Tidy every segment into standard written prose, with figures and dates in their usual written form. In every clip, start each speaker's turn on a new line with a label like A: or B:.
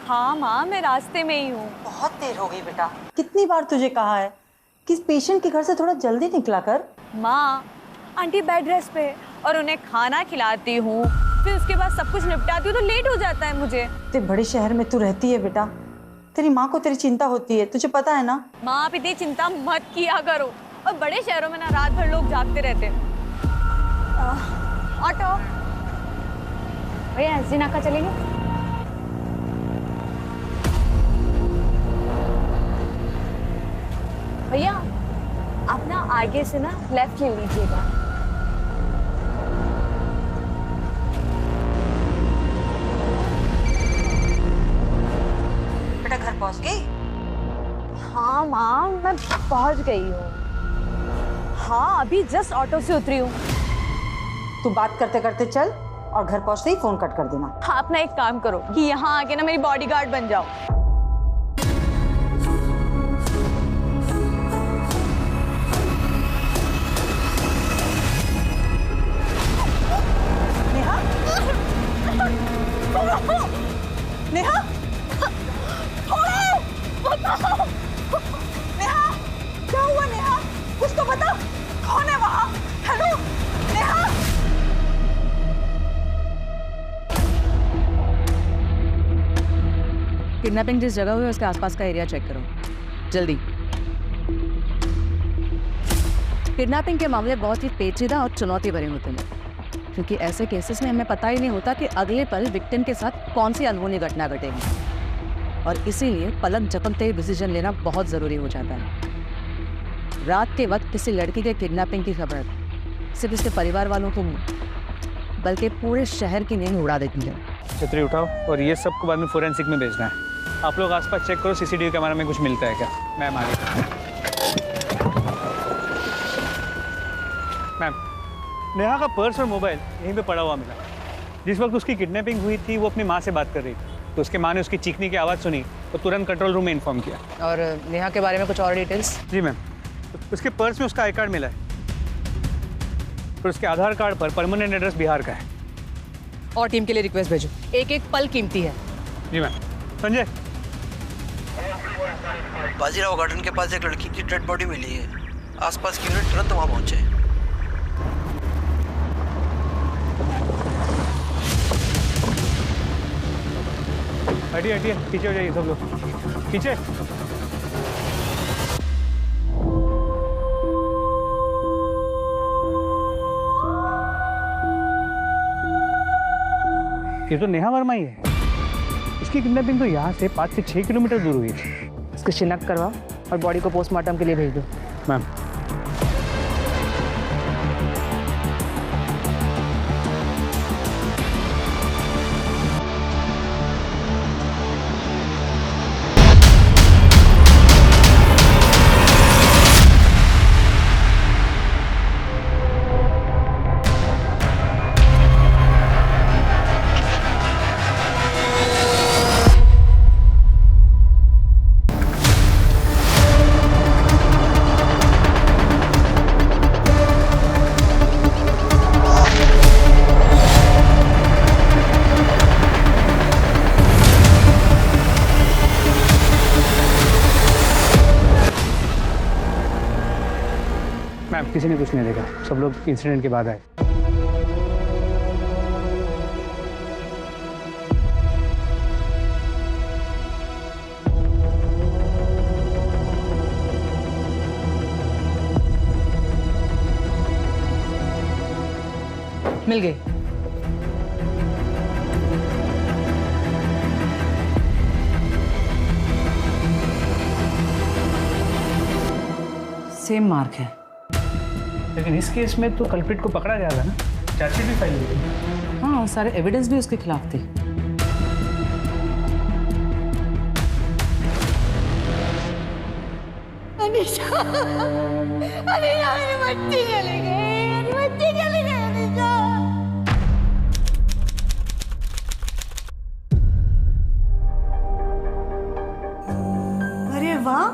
A: हाँ माँ, मैं रास्ते में ही हूँ।
B: बहुत देर हो गई बेटा। कितनी बार तुझे कहा है कि इस पेशेंट के घर से थोड़ा जल्दी निकला कर।
A: माँ, आंटी बेड रेस्ट पे और उन्हें खाना खिलाती हूँ, फिर उसके बाद सब कुछ निपटाती हूँ तो लेट हो जाता है मुझे।
B: इतने बड़े शहर में तू रहती है बेटा, तेरी माँ को तेरी चिंता होती है, तुझे पता है ना।
A: माँ, आप इतनी चिंता मत किया करो। और बड़े शहरों में ना रात भर लोग जागते रहते हैं। ऑटो भैया, एसडी नाका चलेंगे? भैया आप ना आगे से ना लेफ्ट ले लीजिएगा।
B: बेटा घर पहुंच गई?
A: हाँ माँ, मैं पहुंच गई हूँ। हाँ, अभी जस्ट ऑटो से उतरी हूँ।
B: तू बात करते करते चल और घर पहुंचते ही फोन कट कर देना।
A: हाँ, अपना एक काम करो कि यहाँ आके ना मेरी बॉडीगार्ड बन जाओ।
B: नेहा, नेहा, नेहा, क्या हुआ नेहा? कुछ तो बता, कौन है वहाँ? हेलो नेहा।
C: किडनैपिंग जिस जगह हुई है उसके आसपास का एरिया चेक करो जल्दी। किडनैपिंग के मामले बहुत ही पेचीदा और चुनौती भरे होते हैं, क्योंकि ऐसे केसेस में हमें पता ही नहीं होता कि अगले पल विक्टिम के साथ कौन सी अनहोनी घटना घटेगी, और इसीलिए पलक झपकते ही डिसीजन लेना बहुत ज़रूरी हो जाता है। रात के वक्त किसी लड़की के किडनैपिंग की खबर सिर्फ इसके परिवार वालों को नहीं बल्कि पूरे शहर की नींद उड़ा देती है।
D: छतरी उठाओ और ये सबको बाद में फोरेंसिक में भेजना है। आप लोग आसपास चेक करो, सीसीटीवी कैमरा में कुछ मिलता है क्या। मैम आगे। मैम, नेहा का पर्स और मोबाइल यहीं पे पड़ा हुआ मिला। जिस वक्त उसकी किडनैपिंग हुई थी वो अपनी माँ से बात कर रही थी, तो उसके माँ ने उसकी चीखने की आवाज़ सुनी तो तुरंत कंट्रोल रूम में इन्फॉर्म किया।
C: और नेहा के बारे में कुछ और डिटेल्स?
D: जी मैम, उसके पर्स में उसका आई कार्ड मिला है और उसके आधार कार्ड पर परमानेंट एड्रेस बिहार का है।
C: और टीम के लिए रिक्वेस्ट भेजो, एक एक पल कीमती है।
D: जी मैम। संजय,
E: बाजीराव गार्डन के पास एक लड़की की डेड बॉडी मिली है। आसपास की यूनिट तुरंत वहां पहुंचे।
D: हटिए हटिए, पीछे हो जाइए सब लोग, पीछे। ये तो नेहा वर्मा ही है। इसकी किडनैपिंग तो यहाँ से 5 से 6 किलोमीटर दूर हुई थी।
C: इसकी शिनाख्त करवाओ और बॉडी को पोस्टमार्टम के लिए भेज दो।
D: मैम, मैम किसी ने कुछ नहीं देखा, सब लोग इंसिडेंट के बाद आए।
C: मिल गई। सेम मार्क है।
D: लेकिन इस केस में तो कल्प्रिट को पकड़ा जाएगा ना, चार्जशीट भी फाइल हुई थी।
C: हाँ, और सारे एविडेंस भी उसके खिलाफ थे।
F: अनीशा, अनीशा मेरी बच्ची चली गई, मेरी बच्ची चली गई अनीशा। अरे वाह,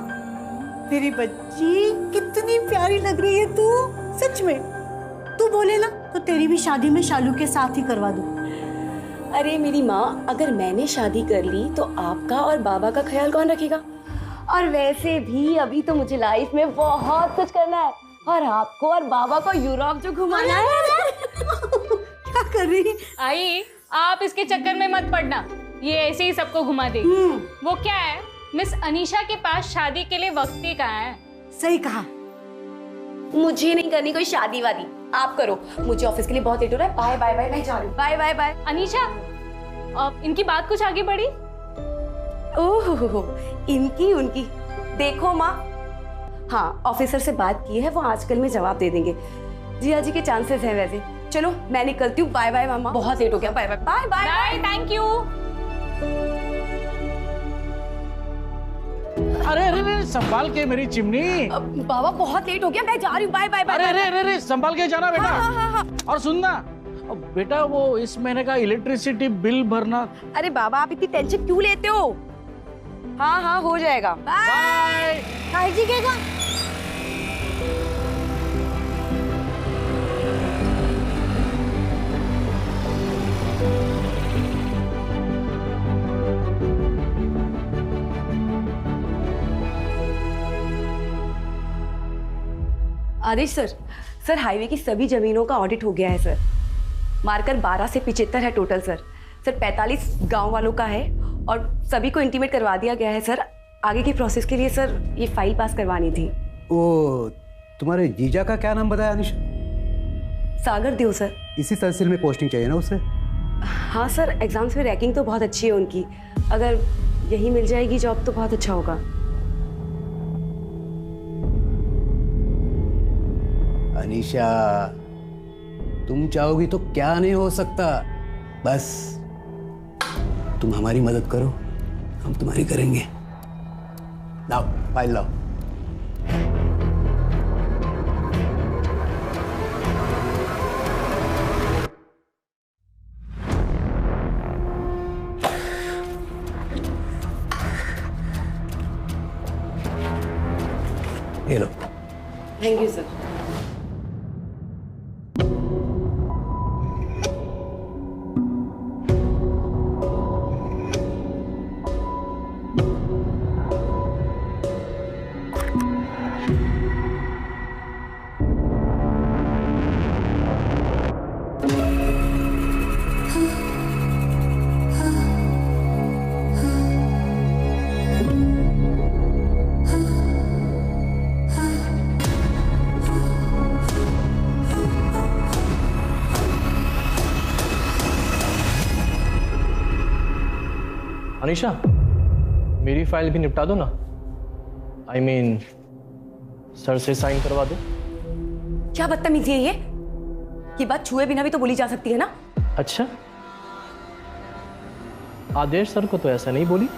F: मेरी बच्ची कितनी प्यारी लग रही है तू। सच में तू बोले ना तो तेरी भी शादी में शालू के साथ ही करवा दूं।
G: अरे मेरी माँ, अगर मैंने शादी कर ली तो आपका और बाबा का ख्याल कौन रखेगा? और वैसे भी अभी तो मुझे लाइफ में बहुत कुछ करना है, और आपको और बाबा को यूरोप जो घुमाना है।
B: क्या कर रही है?
H: आई, आप इसके चक्कर में मत पड़ना, ये ऐसे ही सबको घुमा देगी। वो क्या है, मिस अनीशा के पास शादी के लिए वक्त ही कहाँ है।
B: सही कहा।
G: मुझे नहीं करनी कोई शादी वादी, आप करो। मुझे ऑफिस के लिए बहुत लेट हो रहा है। बाय बाय बाय, मैं जा रही हूँ। Bye bye bye.
H: अनीशा, इनकी बात कुछ आगे बढ़ी?
G: ओह, इनकी उनकी देखो माँ। हाँ, ऑफिसर से बात की है, वो आजकल में जवाब दे देंगे। जिया जी के चांसेस हैं वैसे। चलो मैं निकलती हूँ। बाय बाय मामा, बहुत लेट हो गया। Bye bye bye bye
H: bye, thank you.
I: अरे अरे अरे, संभाल के मेरी चिमनी।
G: बाबा बहुत लेट हो गया, मैं जा रही हूँ। Bye bye bye.
I: अरे अरे अरे अरे, संभाल के जाना बेटा।
G: हाँ।
I: और सुनना, अब बेटा वो इस महीने का इलेक्ट्रिसिटी बिल भरना।
G: अरे बाबा, आप इतनी टेंशन क्यों लेते हो? हाँ हो जाएगा।
I: बाय।
B: काळजी घे गं।
G: आदेश सर, हाईवे की सभी जमीनों का ऑडिट हो गया है सर। मार्कर 12 से 75 है टोटल सर। 45 गांव वालों का है और सभी को इंटीमेट करवा दिया गया है सर। आगे की प्रोसेस के लिए सर ये फाइल पास करवानी थी।
J: ओ, तुम्हारे जीजा का क्या नाम बताया अनिशा?
G: सागर देव सर।
J: इसी तहसील में पोस्टिंग चाहिए ना उसे?
G: हाँ सर, एग्जाम्स में रैंकिंग तो बहुत अच्छी है उनकी। अगर यही मिल जाएगी जॉब तो बहुत अच्छा होगा।
J: अनीशा, तुम चाहोगी तो क्या नहीं हो सकता। बस तुम हमारी मदद करो, हम तुम्हारी करेंगे। लाओ फाइल लाओ। ये लो।
G: Thank you sir.
K: अनीशा, मेरी फाइल भी निपटा दो ना। I mean, सर से साइन करवा दो।
G: क्या बदतमीजी है ये? बात छुए बिना भी तो बोली जा सकती है ना?
K: अच्छा, आदेश सर को तो ऐसा नहीं बोली।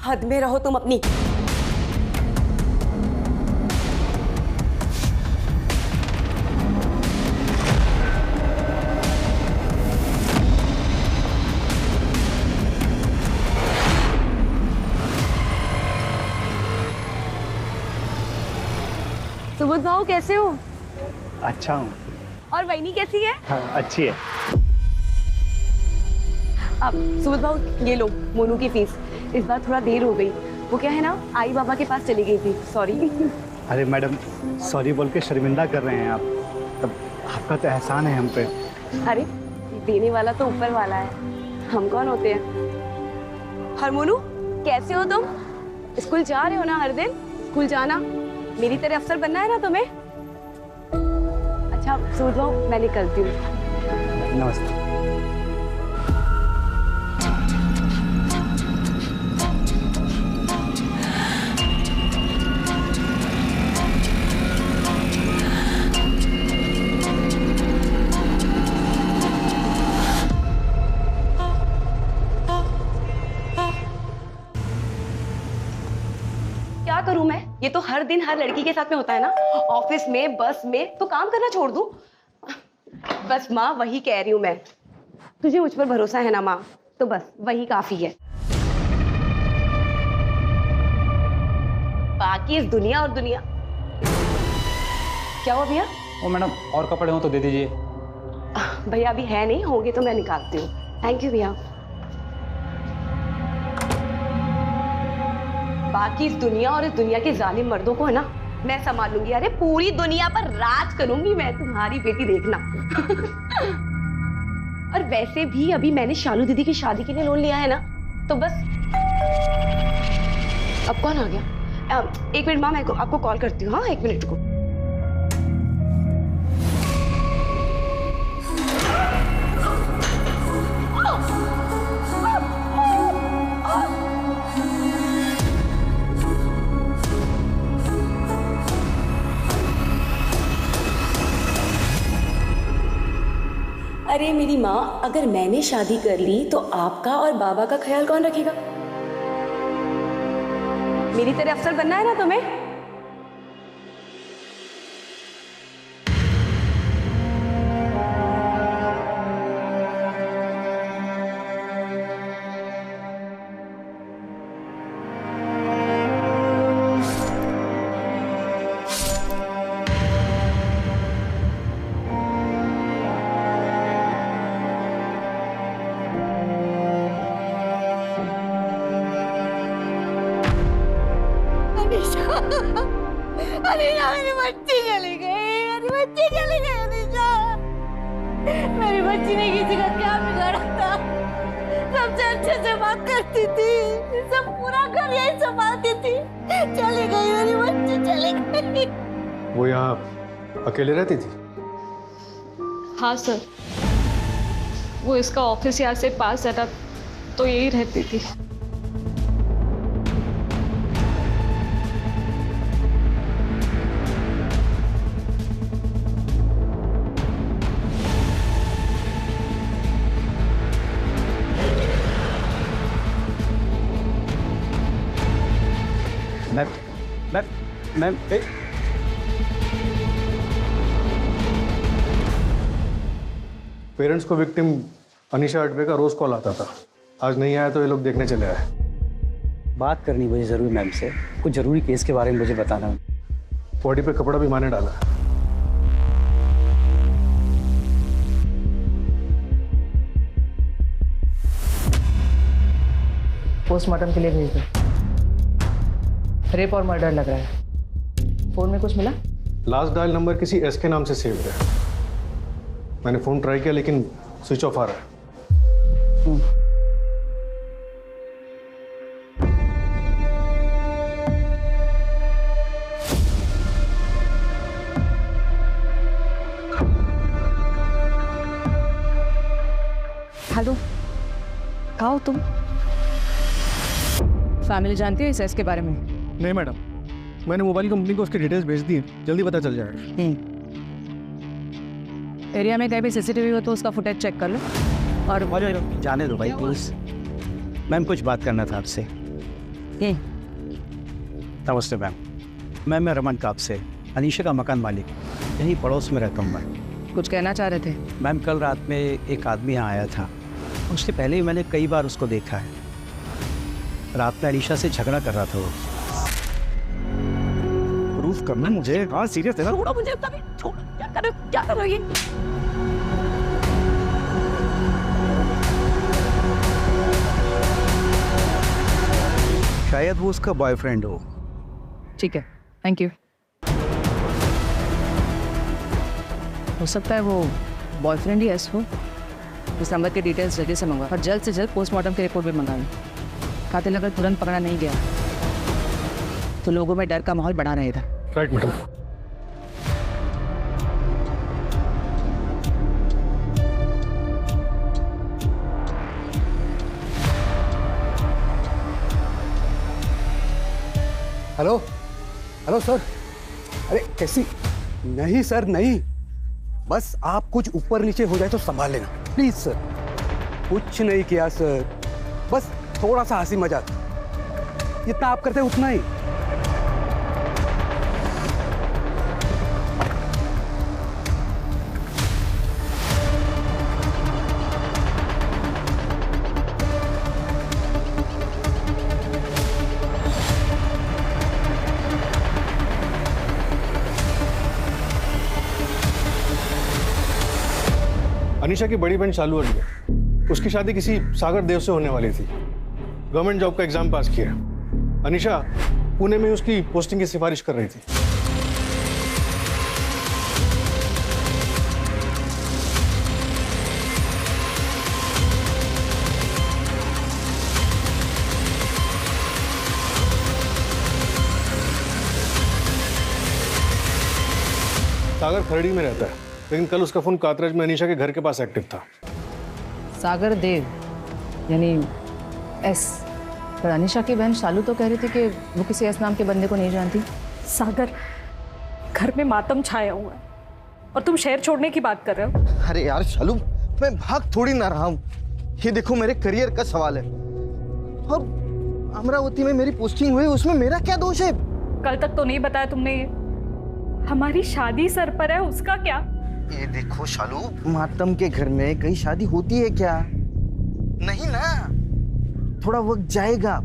G: हद में रहो तुम अपनी।
A: सुबोध भाऊ कैसे हो?
D: अच्छा हूँ।
A: और वहीनी कैसी है?
D: हाँ, अच्छी है।
G: अब सुबोध भाऊ, ये लो मोनू की फीस। इस बार थोड़ा देर हो गई, वो क्या है ना, आई बाबा के पास चली गई थी। सॉरी।
D: अरे मैडम, सॉरी बोल के शर्मिंदा कर रहे हैं आप। तब आपका तो एहसान है हम पे।
G: अरे देने वाला तो ऊपर वाला है, हम कौन होते हैं। हर मोनू, कैसे हो तुम? स्कूल जा रहे हो ना हर दिन? स्कूल जाना, मेरी तरह अफसर बनना है ना तुम्हें। अच्छा सुबोध भाऊ, मैं निकलती हूँ।
D: नमस्ते।
G: क्या करूं मैं? ये तो हर दिन हर लड़की के साथ में होता है ना, ऑफिस में, बस में। तो काम करना छोड़ दूं? बस माँ, वही कह रही हूं मैं। तुझे मुझ पर भरोसा है ना माँ, तो बस वही काफी है। बाकी इस दुनिया और दुनिया। क्या हुआ भैया?
L: ओ मैडम, और कपड़े हो तो दे दीजिए।
G: भैया अभी है नहीं, होंगे तो मैं निकालती हूँ। थैंक यू भैया। बाकी इस दुनिया और इस दुनिया के जालिम मर्दों को है ना मैं संभाल लूंगी। अरे पूरी दुनिया पर राज करूंगी मैं, तुम्हारी बेटी देखना। और वैसे भी अभी मैंने शालू दीदी की शादी के लिए लोन लिया है ना, तो बस। अब कौन आ गया? एक मिनट माँ, मैं आपको कॉल करती हूँ। हाँ, एक मिनट को। अरे मेरी माँ, अगर मैंने शादी कर ली तो आपका और बाबा का ख्याल कौन रखेगा? मेरी तरह अफसर बनना है ना तुम्हें?
F: अनीशा, मेरी बच्ची चली गई, मेरी बच्ची चली गई। अनीशा, मेरी बच्ची ने किसी का क्या बिगाड़ा था? सबसे अच्छे से बात करती थी, सब पूरा घर यही संभालती थी। चली गई मेरी बच्ची, चली गई।
L: वो यहाँ अकेले रहती थी?
H: हाँ सर, वो इसका ऑफिस यहाँ से पास है ना, तो यही रहती थी।
L: मैम पेरेंट्स को विक्टिम अनीशा अडवे का रोज कॉल आता था। आज नहीं आया तो ये लोग देखने चले आए।
J: बात करनी मुझे जरूर मैम से, कुछ जरूरी केस के बारे में मुझे बताना।
L: बॉडी पे कपड़ा भी माने डाला।
K: पोस्टमार्टम के लिए भेज दो। रेप और मर्डर लग रहा है। फोन में कुछ मिला?
L: लास्ट डायल नंबर किसी एस के नाम से सेव है। मैंने फोन ट्राई किया लेकिन स्विच ऑफ आ रहा है।
C: हेलो, कहाँ हो तुम? फैमिली जानती है इस एस के बारे में?
L: नहीं मैडम, मैंने मोबाइल कंपनी को उसके डिटेल्स भेज दिए, जल्दी पता चल जाएगा।
C: एरिया में कहीं भी सीसीटीवी हो तो उसका फुटेज चेक कर लो। और
J: जाने दो भाई प्लीज। मैम कुछ बात करना था आपसे। नमस्ते मैम। मैं रमन काप से, अनीशा का मकान मालिक, यहीं पड़ोस में रहता हूँ मैं।
C: कुछ कहना चाह रहे थे?
J: मैम कल रात में एक आदमी यहाँ आया था, उससे पहले ही मैंने कई बार उसको देखा है। रात में अनीशा से झगड़ा कर रहा था वो। प्रूफ करना मुझे। हाँ सीरियस है ना?
F: छोड़ो मुझे, तभी छोड़ो। क्या करो ये?
J: शायद वो उसका बॉयफ्रेंड हो।
C: ठीक है, थैंक यू। हो सकता है वो बॉयफ्रेंड ही एस हो। इस नंबर के डिटेल्स जल्दी से मंगवा और जल्द से जल्द पोस्टमार्टम की रिपोर्ट भी मंगा लो। कातिल अगर तुरंत पकड़ा नहीं गया तो लोगों में डर का माहौल बना रहेगा।
L: Right madam.
J: Hello hello sir. अरे कैसी? नहीं सर नहीं, बस आप कुछ ऊपर नीचे हो जाए तो संभाल लेना प्लीज सर। कुछ नहीं किया सर, बस थोड़ा सा हंसी मजाक, जितना आप करते उतना ही।
L: अनीशा की बड़ी बहन शालू अली है, उसकी शादी किसी सागर देव से होने वाली थी। गवर्नमेंट जॉब का एग्जाम पास किया। अनीशा पुणे में उसकी पोस्टिंग की सिफारिश कर रही थी। सागर खरड़ी में रहता है, लेकिन कल उसका फोन कातराज में अनीशा के घर के पास एक्टिव था।
C: सागर देव यानी एस। पर अनीशा की बहन शालू तो कह रही थी कि वो किसी एस नाम के बंदे को नहीं जानती।
A: सागर, घर में मातम छाया हुआ है और तुम शहर छोड़ने की बात कर रहे हो।
M: अरे यार शालू, मैं भाग थोड़ी ना रहा हूँ। ये देखो मेरे करियर का सवाल है और अमरावती में मेरी पोस्टिंग हुई, उसमें मेरा क्या दोष है?
A: कल तक तो नहीं बताया तुमने ये। हमारी शादी सर पर है, उसका क्या?
M: ये देखो शालू, मातम के घर में कहीं शादी होती है क्या? नहीं ना, थोड़ा वक्त जाएगा।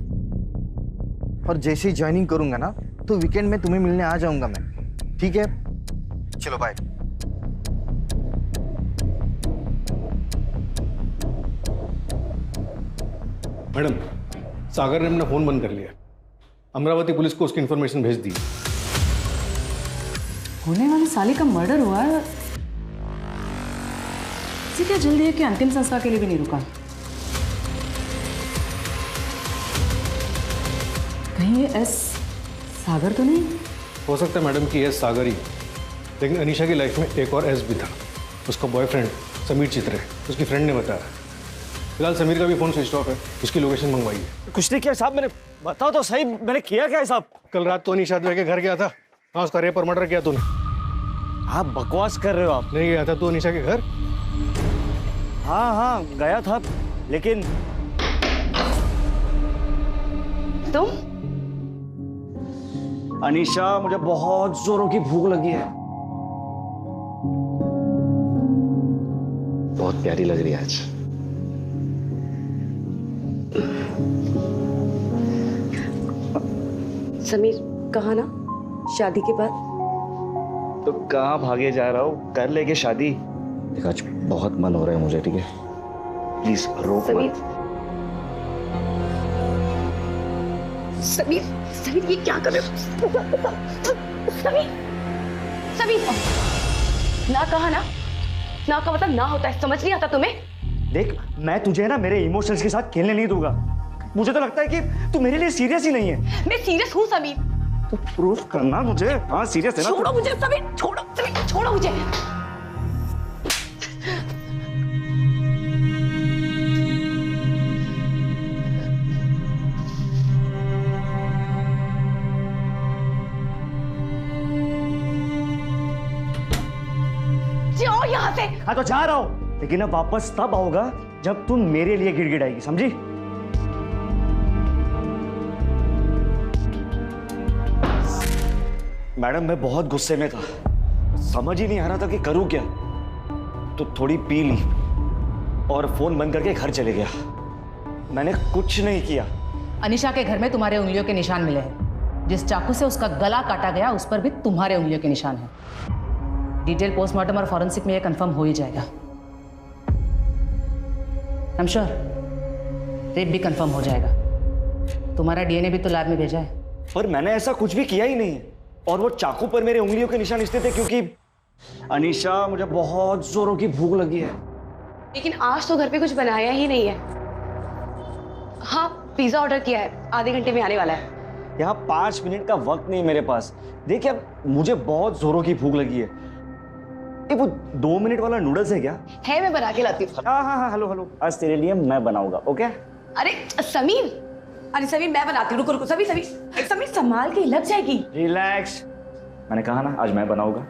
M: और जैसे ही ज्वाइनिंग करूंगा ना तो वीकेंड में तुम्हें मिलने आ जाऊंगा मैं, ठीक है? चलो बाय।
L: मैडम, सागर ने अपना फोन बंद कर लिया। अमरावती पुलिस को उसकी इंफॉर्मेशन भेज दी।
C: होने वाली साली का मर्डर हुआ है, इसी क्या जल्दी है कि अंतिम संस्कार के लिए भी नहीं रुका। कहीं ये एस सागर तो नहीं?
L: हो सकता है मैडम कि एस सागर ही, लेकिन अनीशा की लाइफ में एक और एस भी था। उसका बॉयफ्रेंड समीर चित्रे, उसकी फ्रेंड ने बताया। फिलहाल समीर का भी फोन स्विच ऑफ है, उसकी लोकेशन मंगवाई है।
N: कुछ नहीं किया साहब, मैंने बताओ तो सही, मैंने किया क्या है साहब?
L: कल रात तो अनीशा के घर गया था। हाँ, उसका रेप और मर्डर किया तूने।
N: आप बकवास कर रहे हो। आप
L: नहीं गया था तू अनीशा के घर?
N: हाँ गया था, लेकिन
G: तुम?
N: अनीशा, मुझे बहुत जोरों की भूख लगी है।
K: बहुत प्यारी लग रही है आज।
G: समीर, कहा ना शादी के बाद?
N: तो कहाँ भागे जा रहा हूँ, कर लेके शादी।
K: देख आज बहुत मन हो रहा है मुझे, ठीक है? प्लीज रोक मत।
G: समीर, समीर ये क्या कर रहे हो? समीर, समीर, ना कहा ना, ना का मतलब ना होता है, समझ नहीं आता तुम्हें?
N: देख, मैं तुझे ना मेरे इमोशंस के साथ खेलने नहीं दूंगा। मुझे तो लगता है कि तू मेरे लिए सीरियस ही नहीं है।
G: मैं सीरियस हूँ समीर।
N: तो प्रूफ करना मुझे। हाँ सीरियस है ना?
G: छोड़ो मुझे समीर, छोड़ो समीर, छोड़ो मुझे। जाओ यहाँ से।
N: हाँ तो जा रहा हूँ, लेकिन अब वापस तब आओगा जब तुम मेरे लिए गिड़गिड़ाएगी, समझी? मैडम, मैं बहुत गुस्से में था, समझ ही नहीं आ रहा था कि करूं क्या। तो थोड़ी पी ली और फोन बंद करके घर चले गया। मैंने कुछ नहीं किया।
C: अनीशा के घर में तुम्हारे उंगलियों के निशान मिले हैं। जिस चाकू से उसका गला काटा गया उस पर भी तुम्हारे उंगलियों के निशान हैं। डिटेल पोस्टमार्टम और फॉरेंसिक में यह कंफर्म हो ही जाएगा। आई एम श्योर रेप भी कंफर्म हो जाएगा। तुम्हारा डीएनए भी तो लैब में भेजा है।
N: पर मैंने ऐसा कुछ भी किया ही नहीं है। और वो चाकू पर मेरे उंगलियों के निशान इसलिए थे क्योंकि अनीशा, मुझे बहुत जोरों की भूख लगी है।
G: लेकिन आज तो घर पे कुछ बनाया ही नहीं है। हाँ, पिज्जा ऑर्डर किया है, आधे घंटे में आने वाला है।
N: यहाँ 5 मिनट का वक्त नहीं मेरे पास। देखिए, अब मुझे बहुत जोरों की भूख लगी है। ये वो 2 मिनट वाला नूडल्स है क्या?
G: है, मैं बना के लाती हूँ।
N: हाँ, हेलो, आज तेरे लिए मैं बनाऊंगा, ओके?
G: अरे समीर, समीर मैं बनाती हूँ, रुको समीर संभाल के, लग जाएगी।
N: रिलैक्स, मैंने कहा ना आज मैं बनाऊंगा।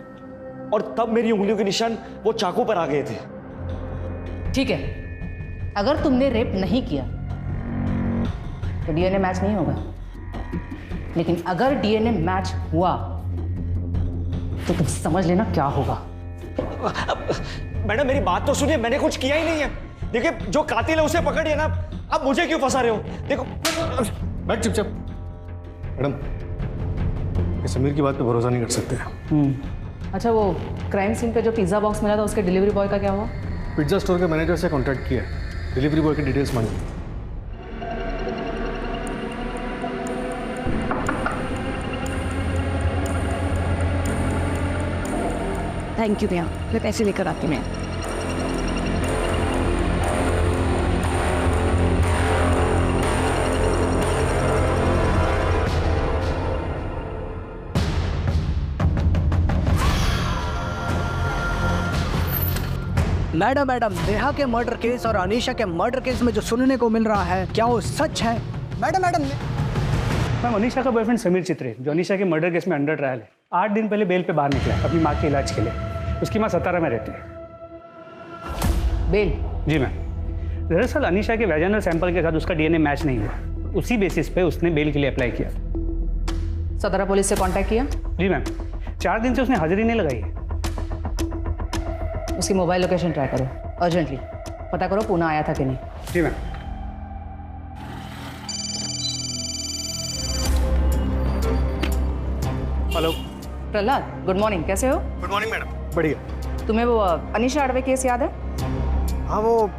N: और तब मेरी उंगलियों के निशान वो चाकू पर आ गए थे।
C: ठीक है, अगर तुमने रेप नहीं किया तो डीएनए मैच नहीं होगा, लेकिन अगर डीएनए मैच हुआ तो तुम समझ लेना क्या होगा।
N: मैडम मेरी बात तो सुनिए, मैंने कुछ किया ही नहीं है। देखिए, जो कातिल है उसे पकड़िए ना, अब मुझे क्यों फंसा रहे हो? देखो,
L: बैठ चुपचाप। मैडम, समीर की बात पे भरोसा नहीं कर सकते।
C: अच्छा, वो क्राइम सीन पे जो पिज्जा बॉक्स मिला था उसके डिलीवरी बॉय का क्या हुआ?
L: पिज्ज़ा स्टोर के मैनेजर से कांटेक्ट किया है, डिलीवरी बॉय की डिटेल्स मांगी।
C: थैंक यू भैया, मैं पैसे लेकर आती मैं।
O: मैडम नेहा के मर्डर केस और अनीशा के मर्डर केस में जो सुनने को मिल रहा है, क्या वो सच है? मैडम
D: मैम, अनीशा का बॉयफ्रेंड समीर चित्रे, जो अनीशा के मर्डर केस में अंडर ट्रायल है, 8 दिन पहले बेल पे बाहर निकला है अपनी माँ के इलाज के लिए। उसकी माँ सतारा में रहती है।
C: बेल?
D: जी मैम। दरअसल अनीशा के वैजाइनल सैंपल के साथ उसका डीएनए मैच नहीं हुआ, उसी बेसिस पे उसने बेल के लिए अप्लाई किया।
C: सतारा पुलिस से कांटेक्ट किया?
D: जी मैम, 4 दिन से उसने हाजिरी नहीं लगाई है।
C: उसकी मोबाइल लोकेशन ट्राई करो अर्जेंटली, पता करो पूना आया था कि नहीं।
D: जी ma'am. Hello
C: Prahlad, good morning, कैसे हो?
L: Good morning madam. बढ़िया।
C: तुम्हें वो अनीशा अडवे केस याद है?
L: हाँ, वो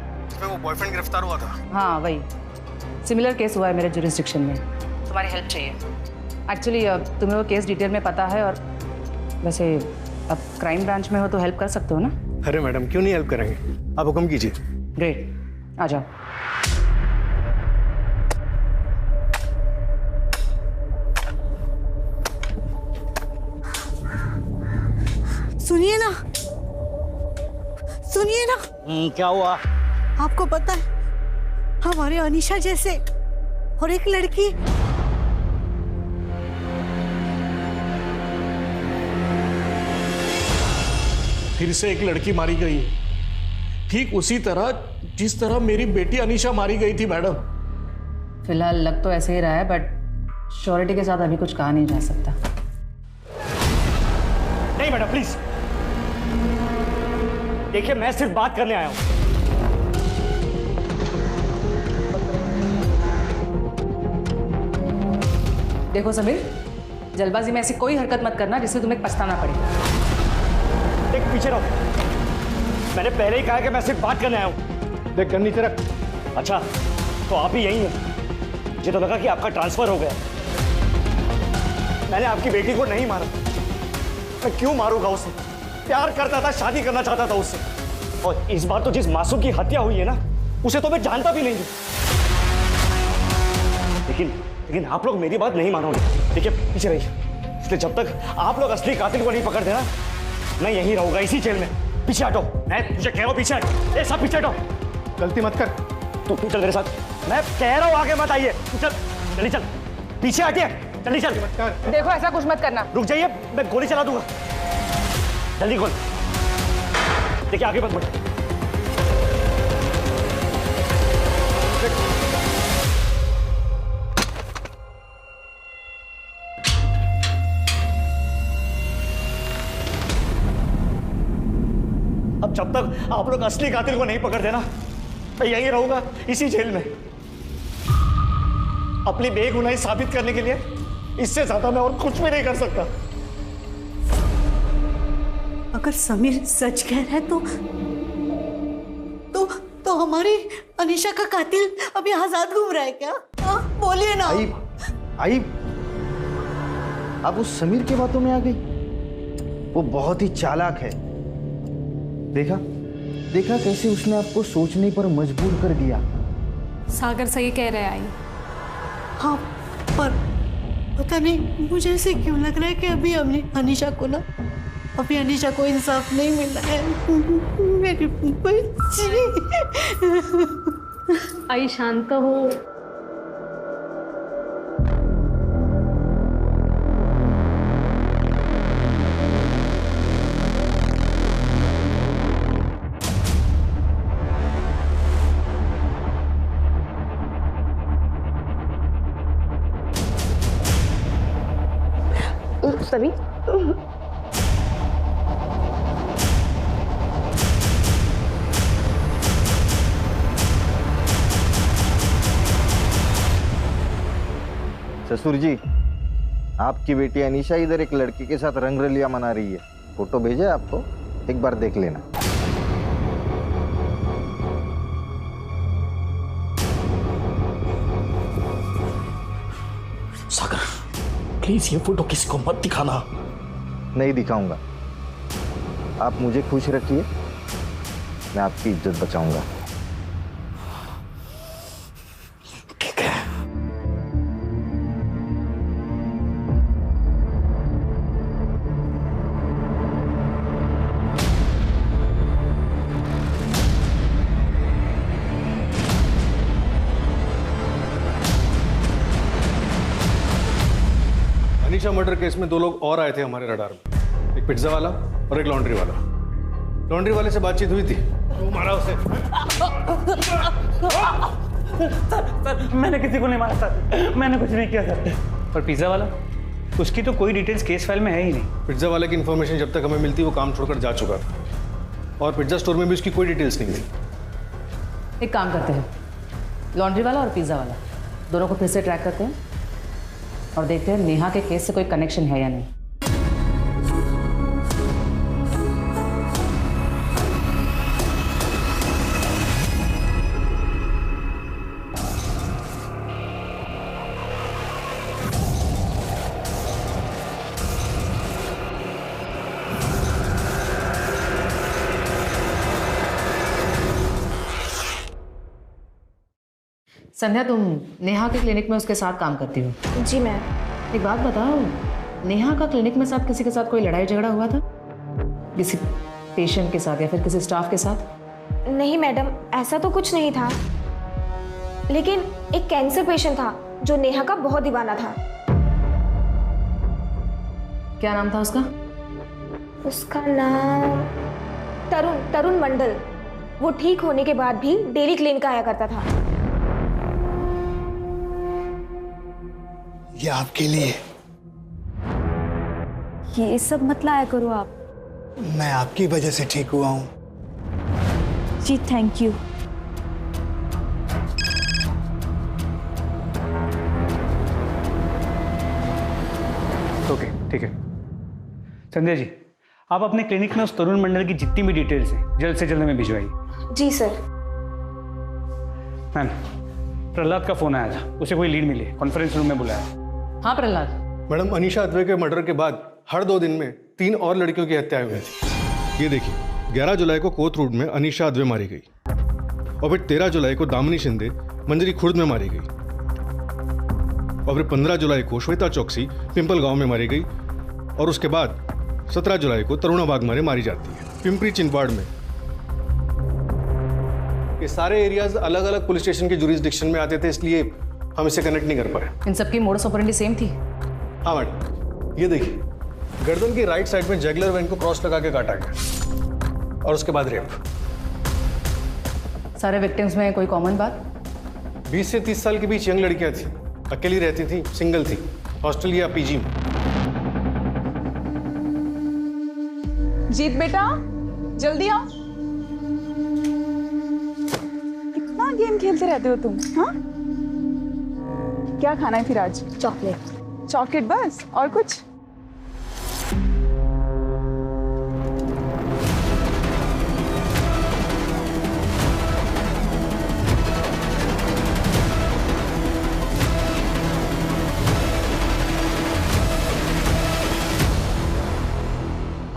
L: बॉयफ्रेंड गिरफ्तार हुआ था।
C: हाँ वही, सिमिलर केस हुआ है मेरे जुरिस्डिक्शन में। तुम्हारी हेल्प चाहिए। एक्चुअली तुम्हें वो केस डिटेल में पता है, और वैसे अब क्राइम ब्रांच में हो तो हेल्प कर सकते हो ना?
L: अरे मैडम, क्यों नहीं हेल्प करेंगे, आप हुक्म कीजिए।
C: ग्रेट, आ जाओ।
F: सुनिए ना, सुनिए ना।
I: क्या हुआ?
F: आपको पता है हमारे अनीशा जैसे और एक लड़की
I: फिर से एक लड़की मारी गई है, ठीक उसी तरह जिस तरह मेरी बेटी अनीशा मारी गई थी मैडम।
C: फिलहाल लग तो ऐसे ही रहा है, बट श्योरिटी के साथ अभी कुछ कहा नहीं जा सकता।
N: नहीं मैडम प्लीज, देखिए मैं सिर्फ बात करने आया हूं।
C: देखो समीर, जल्दबाजी में ऐसी कोई हरकत मत करना जिससे तुम्हें पछताना पड़े।
N: देख पीछे रहो, मैंने पहले ही कहा कि मैं सिर्फ बात करने आया हूं।
L: देख गन नीचे रख।
N: अच्छा, तो आप ही यही हैं? मुझे तो लगा कि आपका ट्रांसफर हो गया। मैंने आपकी बेटी को नहीं मारा, मैं क्यों मारूंगा उसे? प्यार करता था, शादी करना चाहता था उससे, और इस बार तो जिस मासूम की हत्या हुई है ना, उसे तो मैं जानता भी नहीं हूं। लेकिन आप लोग मेरी बात नहीं मानोगे। देखिए पीछे रहिए, इसलिए जब तक आप लोग असली कातिल को नहीं पकड़ देना, मैं यहीं रहूंगा इसी जेल में। पीछे हटो, मैं तुझे कह रहा हूं पीछे हट। ए सब पीछे हटो,
L: गलती मत कर।
N: तू चल मेरे साथ, मैं कह रहा हूं आगे मत आइए। चल जल्दी चल, पीछे हटिए, जल्दी चल।
C: देखो ऐसा कुछ मत करना।
N: रुक जाइए, मैं गोली चला दूंगा। जल्दी खोल। देखिए आगे मत बढ़। अब जब तक आप लोग असली कातिल को नहीं पकड़ देना, मैं यहीं रहूंगा इसी जेल में। अपनी बेगुनाही साबित करने के लिए इससे ज्यादा मैं और कुछ भी नहीं कर सकता।
F: अगर समीर सच कह रहा है तो हमारी अनीशा का कातिल अभी आजाद घूम रहा है क्या? बोलिए ना।
M: आई अब उस समीर की बातों में आ गई। वो बहुत ही चालाक है। देखा कैसे उसने आपको सोचने पर मजबूर कर दिया।
H: सागर सही कह रहे हैं आई।
F: हाँ, पर पता नहीं मुझे ऐसे क्यों लग रहा है कि अभी अनीशा को इंसाफ नहीं मिला है। मेरी बच्ची।
H: आई शांत हो।
G: सभी
M: ससुर जी, आपकी बेटी अनीशा इधर एक लड़के के साथ रंगरलिया मना रही है। फोटो भेजे आपको, एक बार देख लेना।
I: सागर प्लीज ये फोटो किसी को मत दिखाना।
M: नहीं दिखाऊंगा। आप मुझे खुश रखिए, मैं आपकी इज्जत बचाऊंगा।
I: ठीक है।
L: अनीशा मर्डर केस में 2 लोग और आए थे हमारे रडार में, एक पिज्जा वाला और एक लॉन्ड्री वाला। लॉन्ड्री वाले से बातचीत हुई थी, वो मारा उसे।
D: सर मैंने किसी को नहीं मारा सर, मैंने कुछ नहीं किया सर। और पिज्जा वाला, उसकी तो कोई डिटेल्स केस फाइल में है ही नहीं।
L: पिज्जा वाले की इन्फॉर्मेशन जब तक हमें मिलती वो काम छोड़कर जा चुका था, और पिज्जा स्टोर में भी उसकी कोई डिटेल्स नहीं थी।
C: एक काम करते हैं, लॉन्ड्री वाला और पिज़्ज़ा वाला दोनों को फिर से ट्रैक करते हैं और देखते हैं नेहा के केस से कोई कनेक्शन है या नहीं। संध्या, तुम नेहा के क्लिनिक में उसके साथ काम करती हो?
A: जी मैम।
C: एक बात बताओ, नेहा का क्लिनिक में साथ किसी के साथ कोई लड़ाई झगड़ा हुआ था? किसी पेशेंट के साथ या फिर किसी स्टाफ के साथ?
P: नहीं मैडम, ऐसा तो कुछ नहीं था, लेकिन एक कैंसर पेशेंट था जो नेहा का बहुत दीवाना था।
C: क्या नाम था उसका?
P: उसका नाम तरुण मंडल। वो ठीक होने के बाद भी डेली क्लिनिक आया करता था।
O: ये आपके लिए।
A: ये सब मत लाया करो आप।
O: मैं आपकी वजह से ठीक हुआ हूं।
A: जी थैंक यू।
D: ओके ठीक है। संध्या जी, आप अपने क्लिनिक में उस तरुण मंडल की जितनी भी डिटेल्स हैं जल्द से जल्द हमें भिजवाइए।
P: जी सर।
D: मैम, प्रहलाद का फोन आया था, उसे कोई लीड मिली, कॉन्फ्रेंस रूम में बुलाया।
C: हाँ प्रहलाद।
L: मैडम, अनीशा अद्वै के मर्डर के बाद हर 2 दिन में 3 और लड़कियों की हत्याएं हुई थी। ये देखिए, 11 जुलाई को कोथ रोड में अनीशा अद्वै मारी गई, और फिर 13 जुलाई को दामिनी शिंदे मंजरी खुर्द में मारी गई, और फिर 15 जुलाई को श्वेता चौकसी पिंपल गांव में मारी गई, और उसके बाद 17 जुलाई को तरुणा बागमारे मारी जाती है पिंपरी चिंदवाड़ में। ये सारे एरियाज अलग अलग पुलिस स्टेशन के जुरिस्डिक्शन में आते थे, इसलिए हम इसे कनेक्ट नहीं कर पाए।
C: इन सबकी मोडस ऑपरेंडी सेम थी?
L: हाँ मैडम, ये देखिए, गर्दन की राइट साइड में जैगलर वेन को क्रॉस लगा के काटा गया, और उसके बाद रेप।
C: सारे विक्टिम्स में कोई कॉमन बात?
L: 20 से 30 साल के बीच यंग लड़कियां थी, अकेली रहती थी, सिंगल थी, हॉस्टल या पीजी में।
B: जीत बेटा, जल्दी आओ। कितना गेम खेलते रहते हो तुम? हाँ, क्या खाना है फिर आज?
P: चॉकलेट।
B: चॉकलेट बस, और कुछ?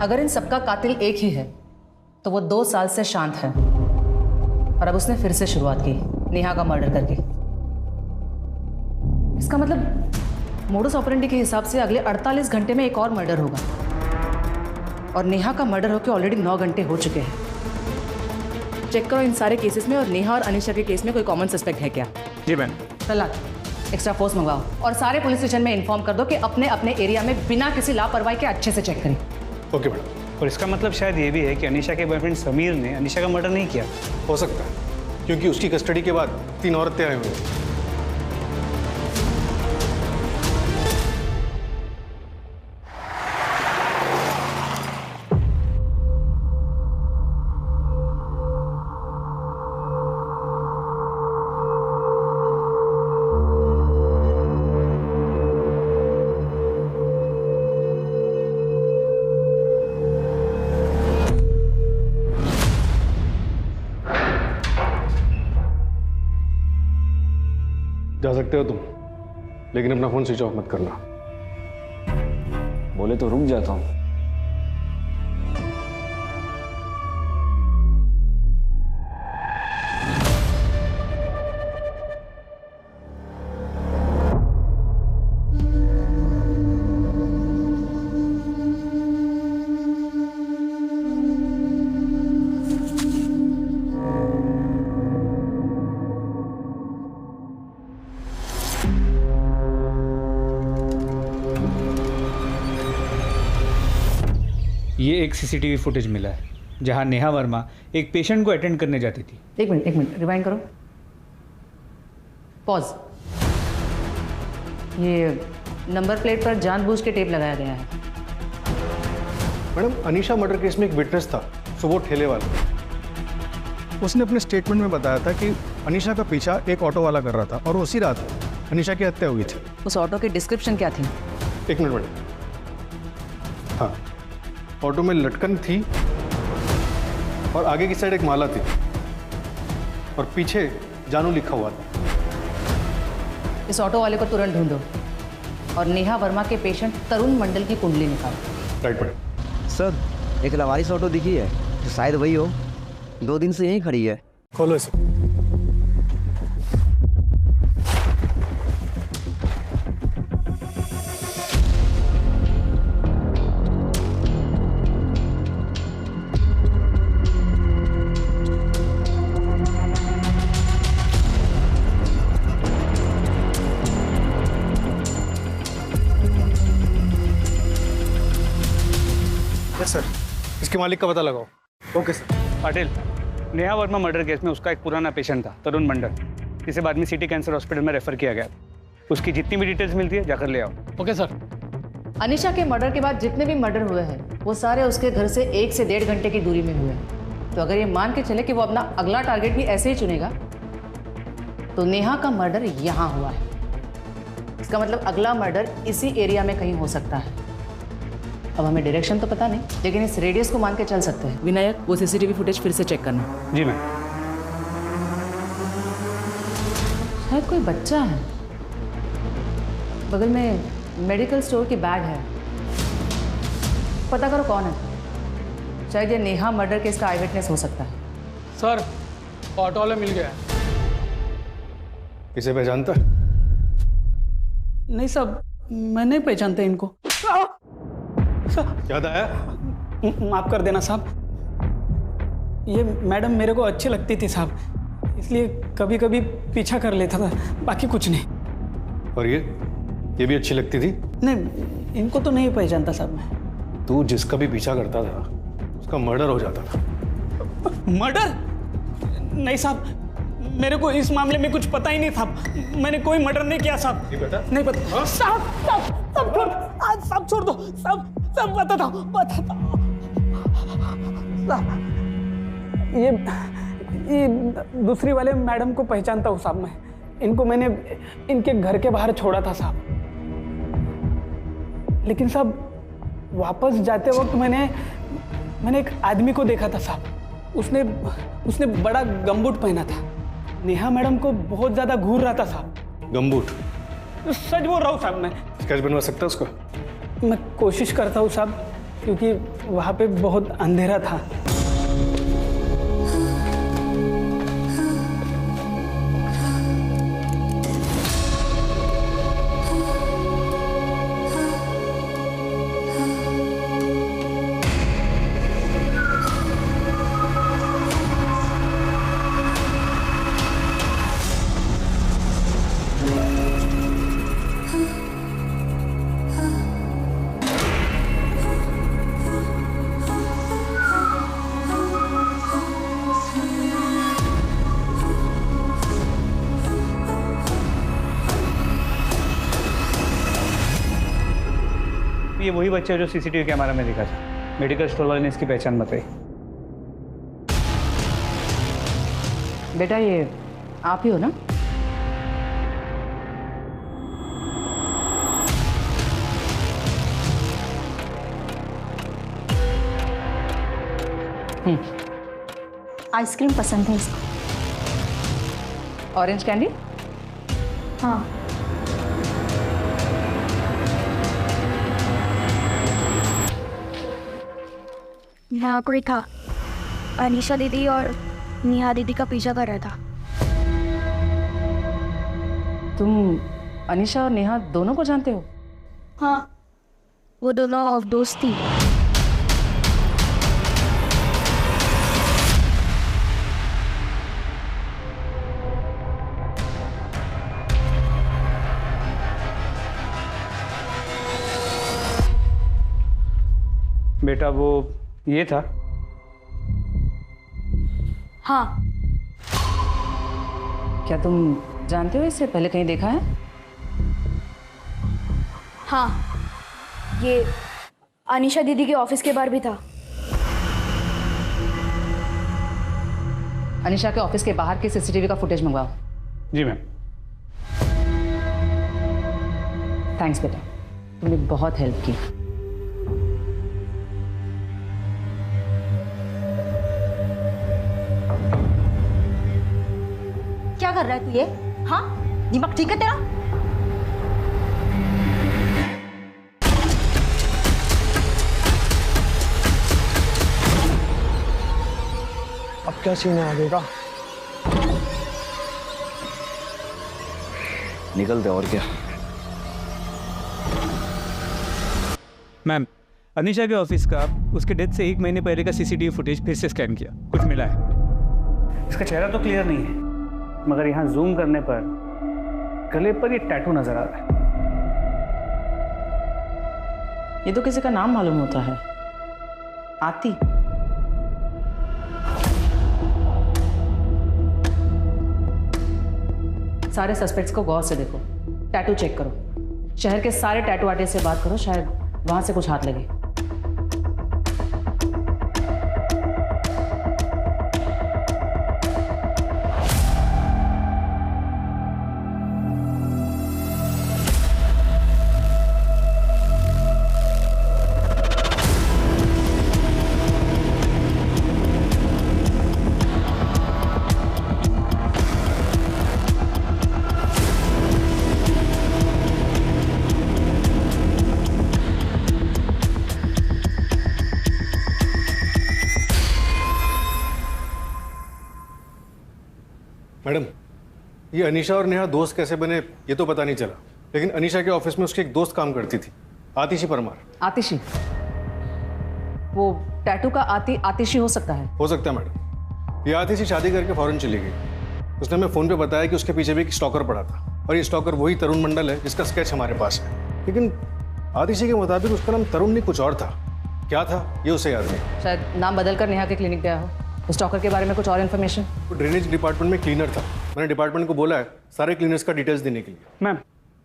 C: अगर इन सबका कातिल एक ही है तो वो 2 साल से शांत है, और अब उसने फिर से शुरुआत की नेहा का मर्डर करके। इसका मतलब मोडस ऑपरेंडी के हिसाब से अगले 48 घंटे में एक और मर्डर होगा, और नेहा का मर्डर होकर ऑलरेडी 9 घंटे हो चुके हैं। चेक करो इन सारे केसेस में और नेहा और अनीशा के केस में कोई कॉमन सस्पेक्ट है क्या?
D: जी मैम।
C: प्रहलाद, एक्स्ट्रा फोर्स मंगवाओ और सारे पुलिस स्टेशन में इन्फॉर्म कर दो कि अपने अपने एरिया में बिना किसी लापरवाही के अच्छे से चेक करें।
L: Okay madam.
D: और इसका मतलब शायद ये भी है कि अनीशा के बॉयफ्रेंड समीर ने अनीशा का मर्डर नहीं किया।
L: हो सकता है, क्योंकि उसकी कस्टडी के बाद 3 और हत्याएं हुई थी। जा सकते हो तुम। लेकिन अपना फोन स्विच ऑफ मत करना।
N: बोले तो रुक जाता हूँ।
D: ये एक सीसीटीवी फुटेज मिला है जहां नेहा वर्मा एक पेशेंट को अटेंड करने जाती थी।
C: एक मिनट रिवाइंड करो, पॉज। ये नंबर प्लेट पर जानबूझ के टेप लगाया गया है।
L: मैडम, अनीशा मर्डर केस में एक विटनेस था, सो वो ठेले वाला। उसने अपने स्टेटमेंट में बताया था कि अनीशा का पीछा एक ऑटो वाला कर रहा था और उसी रात अनीशा की हत्या हुई थी।
C: उस ऑटो की डिस्क्रिप्शन क्या थी?
L: एक मिनट मैडम। हाँ, ऑटो में लटकन थी और आगे की साइड एक माला थी और पीछे जानू लिखा हुआ था।
C: इस ऑटो वाले को तुरंत ढूंढो और नेहा वर्मा के पेशेंट तरुण मंडल की कुंडली निकालो।
L: Right madam.
J: सर, एक लवारिस ऑटो दिखी है, तो शायद वही हो। 2 दिन से यहीं खड़ी है।
L: खोलो इसे। सर, इसके मालिक का पता लगाओ। Okay sir.
D: Patil, Neha Verma murder case में उसका एक पुराना पेशेंट था तरुण मंडल, जिसे बाद में सिटी कैंसर हॉस्पिटल में रेफर किया गया। उसकी जितनी भी डिटेल्स मिलती है जाकर ले आओ।
K: Okay sir.
C: अनीशा के मर्डर के बाद जितने भी मर्डर हुए हैं वो सारे उसके घर से 1 से 1.5 घंटे की दूरी में हुए हैं। तो अगर ये मान के चले कि वो अपना अगला टारगेट भी ऐसे ही चुनेगा तो नेहा का मर्डर यहाँ हुआ है। इसका मतलब अगला मर्डर इसी एरिया में कहीं हो सकता है। अब हमें डायरेक्शन तो पता नहीं, लेकिन इस रेडियस को मान के चल सकते हैं। विनायक, वो सीसीटीवी फुटेज फिर से चेक करना।
D: जी मैम।
C: शायद कोई बच्चा है। बगल में मेडिकल स्टोर की बैग है। पता करो कौन है। शायद ये नेहा मर्डर केस का आई विटनेस हो सकता है।
K: सर, ऑटो वाला मिल गया।
L: इसे पहचानता है?
O: नहीं साहब, मैं नहीं पहचानता इनको।
L: याद आया?
O: माफ कर देना साहब। ये मैडम मेरे को अच्छी लगती थी साहब, इसलिए कभी कभी पीछा कर लेता था, बाकी कुछ नहीं।
L: और ये भी अच्छी लगती थी?
O: नहीं, इनको तो नहीं पहचानता साहब मैं।
L: तू जिसका भी पीछा करता था उसका मर्डर हो जाता था।
O: मर्डर? नहीं साहब, मेरे को इस मामले में कुछ पता ही नहीं था। मैंने कोई मर्डर नहीं किया साहब।
L: नहीं पता?
O: नहीं पता साहब, छोड़ दो साहब, सब बताता हूँ। ये दूसरी वाले मैडम को पहचानता हूँ साहब मैं। इनको मैंने इनके घर के बाहर छोड़ा था साहब, लेकिन साहब वापस जाते वक्त मैंने एक आदमी को देखा था साहब। उसने बड़ा गमबूट पहना था। नेहा मैडम को बहुत ज्यादा घूर रहा था साहब।
L: गमबूट?
O: सच बोल रहा हूँ साहब मैं।
L: स्केच बनवा सकता है उसका?
O: मैं कोशिश करता हूँ साहब, क्योंकि वहाँ पे बहुत अंधेरा था।
D: ये वही बच्चा है जो सीसीटीवी कैमरा में दिखा था। मेडिकल स्टोर वाले ने इसकी पहचान बताई।
C: बेटा, ये आप ही हो ना?
P: आइसक्रीम पसंद है इसको।
C: Orange candy?
P: हाँ। यहाँ कोई था, अनीशा दीदी और नेहा दीदी का पीछा कर रहा था।
C: तुम अनीशा और नेहा दोनों को जानते हो?
P: हाँ, वो दोनों ऑफ दोस्त थी।
D: बेटा वो ये था।
P: हाँ।
C: क्या तुम जानते हो इससे पहले कहीं देखा है?
P: हाँ, ये अनीशा दीदी के ऑफिस के बाहर भी था।
C: अनीशा के ऑफिस के बाहर के सीसीटीवी का फुटेज मंगवाओ।
D: जी मैम।
C: थैंक्स बेटा, तुमने बहुत हेल्प की।
F: क्या कर रहा है तू ये? हाँ, दिमाग ठीक है तेरा?
L: अब क्या सीन है आगे का?
N: निकलते और क्या।
D: मैम, अनीशा के ऑफिस का उसके डेथ से 1 महीने पहले का सीसीटीवी फुटेज फिर से स्कैन किया, कुछ मिला है। इसका चेहरा तो क्लियर नहीं है, मगर यहाँ जूम करने पर गले पर ये टैटू नजर आ रहा है।
C: ये तो किसी का नाम मालूम होता है, आती। सारे सस्पेक्ट्स को गौर से देखो, टैटू चेक करो, शहर के सारे टैटू आर्टिस्ट से बात करो, शायद वहां से कुछ हाथ लगे।
L: मैडम, ये अनीशा और नेहा दोस्त कैसे बने ये तो पता नहीं चला, लेकिन अनीशा के ऑफिस में उसकी एक दोस्त काम करती थी, आतिशी परमार।
C: आतिशी? वो टैटू का आतिशी हो सकता है?
L: हो सकता है मैडम। ये आतिशी शादी करके फौरन चली गई। उसने हमें फोन पे बताया कि उसके पीछे भी एक स्टॉकर पड़ा था, और ये स्टॉकर वही तरुण मंडल है जिसका स्केच हमारे पास है। लेकिन आतिशी के मुताबिक उसका नाम तरुण नहीं कुछ और था। क्या था ये उसे याद नहीं।
C: शायद नाम बदलकर नेहा के क्लिनिक गया हो। स्टॉकर के बारे में कुछ और इन्फॉर्मेशन?
L: वो ड्रेनेज डिपार्टमेंट में क्लीनर था। मैंने डिपार्टमेंट को बोला है सारे क्लीनर्स का डिटेल्स देने के लिए।
D: मैम,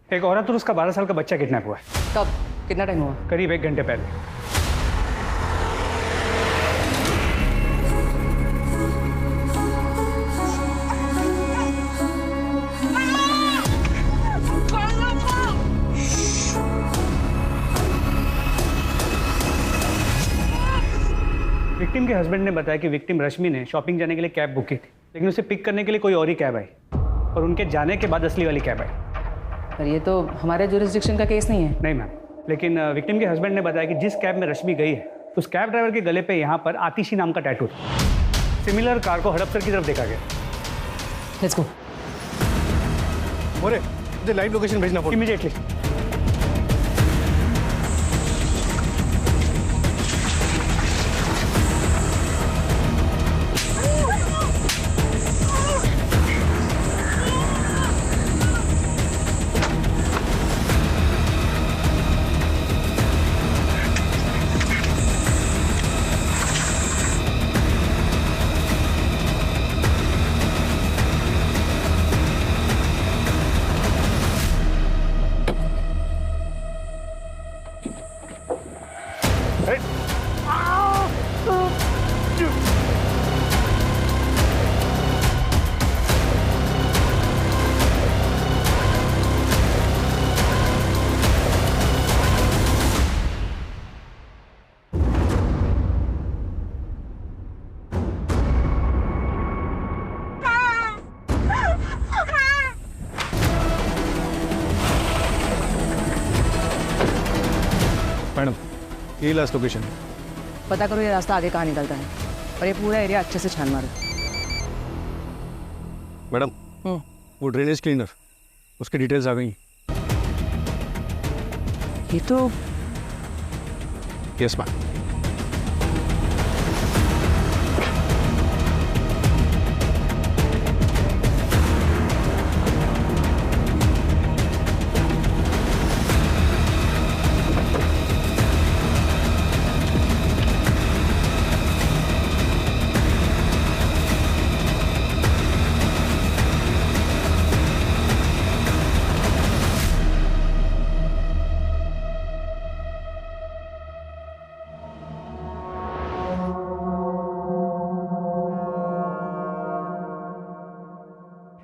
D: एक औरत और उसका 12 साल का बच्चा किडनैप हुआ है।
C: कब? कितना टाइम हुआ?
D: करीब 1 घंटे पहले। विक्टिम के हस्बैंड ने बताया कि विक्टिम रश्मि ने शॉपिंग जाने के लिए कैब बुक की थी, लेकिन उसे पिक करने के लिए कोई और ही कैब आई, और उनके जाने के बाद असली वाली कैब आई।
C: पर ये तो हमारे जुरिस्डिक्शन का केस नहीं है।
D: नहीं मैम, लेकिन विक्टिम के हस्बैंड ने बताया कि जिस कैब में रश्मि गई है उस कैब ड्राइवर के गले पे यहाँ पर आतिशी नाम का टैटू था। सिमिलर कार को हड़पसर की तरफ देखा गया।
C: Let's go.
L: मोरे, मुझे लाइव लोकेशन भेजना पड़ेगा
D: इमीडिएटली।
L: मैडम, ये लास्ट लोकेशन है।
C: पता करो ये रास्ता आगे कहाँ निकलता है और ये पूरा एरिया अच्छे से छान मारो।
L: मैडम वो ड्रेनेज क्लीनर, उसकी डिटेल्स आ गई।
C: ये तो
L: यस मैम।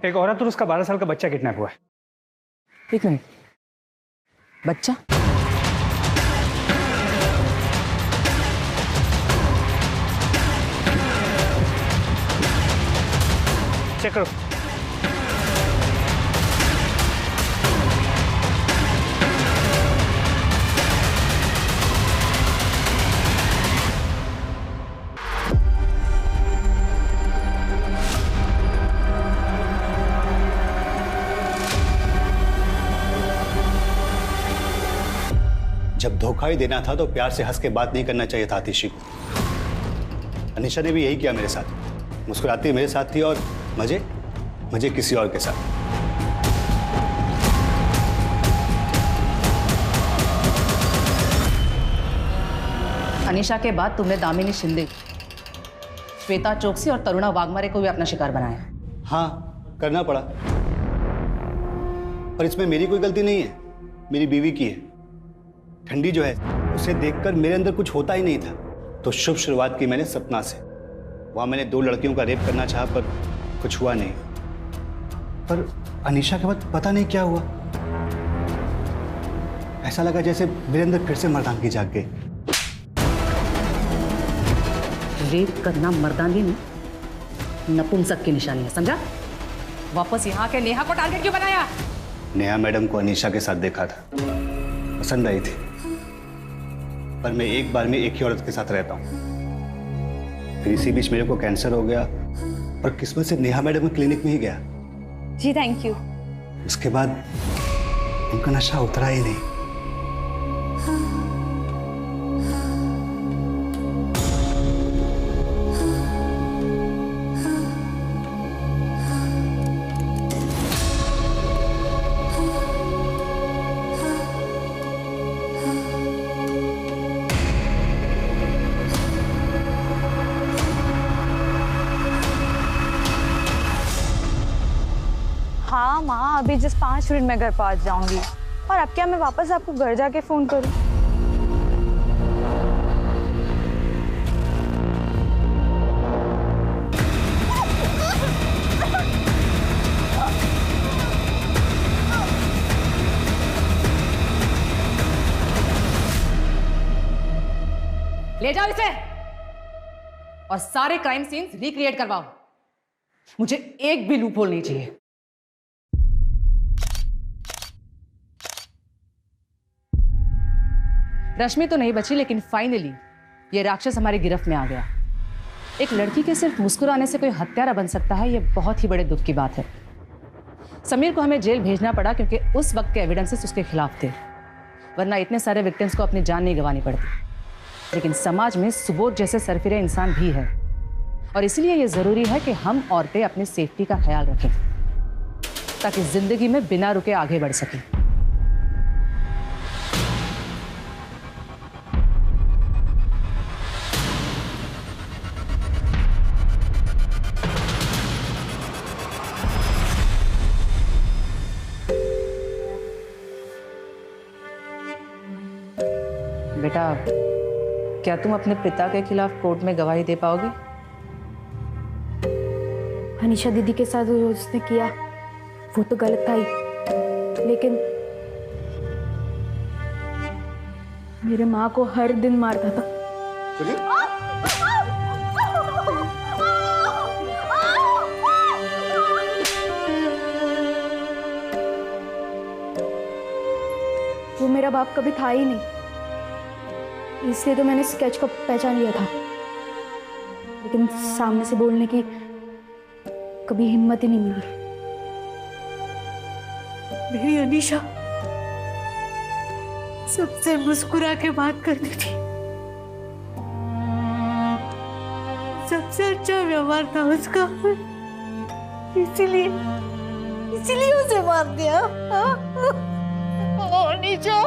D: एक औरत और उसका 12 साल का बच्चा किडनैप हुआ है।
C: एक मिनट, बच्चा?
D: चेक करो।
J: जब धोखा ही देना था तो प्यार से हंस के बात नहीं करना चाहिए था आतिशी को। अनीशा ने भी यही किया मेरे साथ, मुस्कुराती मेरे साथ थी और मजे किसी और के साथ।
C: अनीशा के बाद तुमने दामिनी शिंदे, श्वेता चौकसी और तरुणा वाघमारे को भी अपना शिकार बनाया।
J: हाँ, करना पड़ा, पर इसमें मेरी कोई गलती नहीं है, मेरी बीवी की है। ठंडी जो है उसे देखकर मेरे अंदर कुछ होता ही नहीं था, तो शुभ शुरुआत की मैंने सपना से। वहां मैंने 2 लड़कियों का रेप करना चाहा पर कुछ हुआ नहीं। पर अनीशा के बाद पता नहीं क्या हुआ, ऐसा लगा जैसे मेरे अंदर फिर से मर्दानगी जाग गई।
C: रेप करना मर्दानगी नहीं, नपुंसक की निशानी है, समझा? वापस यहाँ के नेहा को टारगेट क्यों बनाया?
J: नेहा मैडम को अनीशा के साथ देखा था, पसंद आई थी, पर मैं एक बार में एक ही औरत के साथ रहता हूँ। फिर इसी बीच मेरे को कैंसर हो गया और किस्मत से नेहा मैडम के क्लिनिक में ही गया।
A: जी थैंक यू।
J: उसके बाद उनका नशा उतरा ही नहीं।
A: हाँ माँ, अभी जस्ट 5 मिनट में घर पहुँच जाऊंगी। और अब क्या मैं वापस आपको घर जाके फोन करूँ?
C: ले जाओ इसे और सारे क्राइम सीन्स रिक्रिएट करवाओ। मुझे एक भी लूपहोल नहीं चाहिए। रश्मि तो नहीं बची, लेकिन फाइनली ये राक्षस हमारी गिरफ्त में आ गया। एक लड़की के सिर्फ मुस्कुराने से कोई हत्यारा बन सकता है, ये बहुत ही बड़े दुख की बात है। समीर को हमें जेल भेजना पड़ा क्योंकि उस वक्त के एविडेंसेस उसके खिलाफ थे, वरना इतने सारे विक्टिम्स को अपनी जान नहीं गंवानी पड़ती। लेकिन समाज में सुबोध जैसे सरफिरे इंसान भी है और इसलिए ये जरूरी है कि हम औरतें अपनी सेफ्टी का ख्याल रखें ताकि जिंदगी में बिना रुके आगे बढ़ सकें। बेटा, क्या तुम अपने पिता के खिलाफ कोर्ट में गवाही दे पाओगे?
P: अनीशा दीदी के साथ जो उसने किया वो तो गलत था ही, लेकिन मेरे माँ को हर दिन मारता था। वो मेरा बाप कभी था ही नहीं। इसलिए तो मैंने स्केच को पहचान लिया था, लेकिन सामने से बोलने की कभी हिम्मत ही नहीं मिली।
F: मेरी अनीशा सबसे मुस्कुरा के बात करती थी, सबसे अच्छा व्यवहार था उसका, इसीलिए उसे मार दिया। अनीशा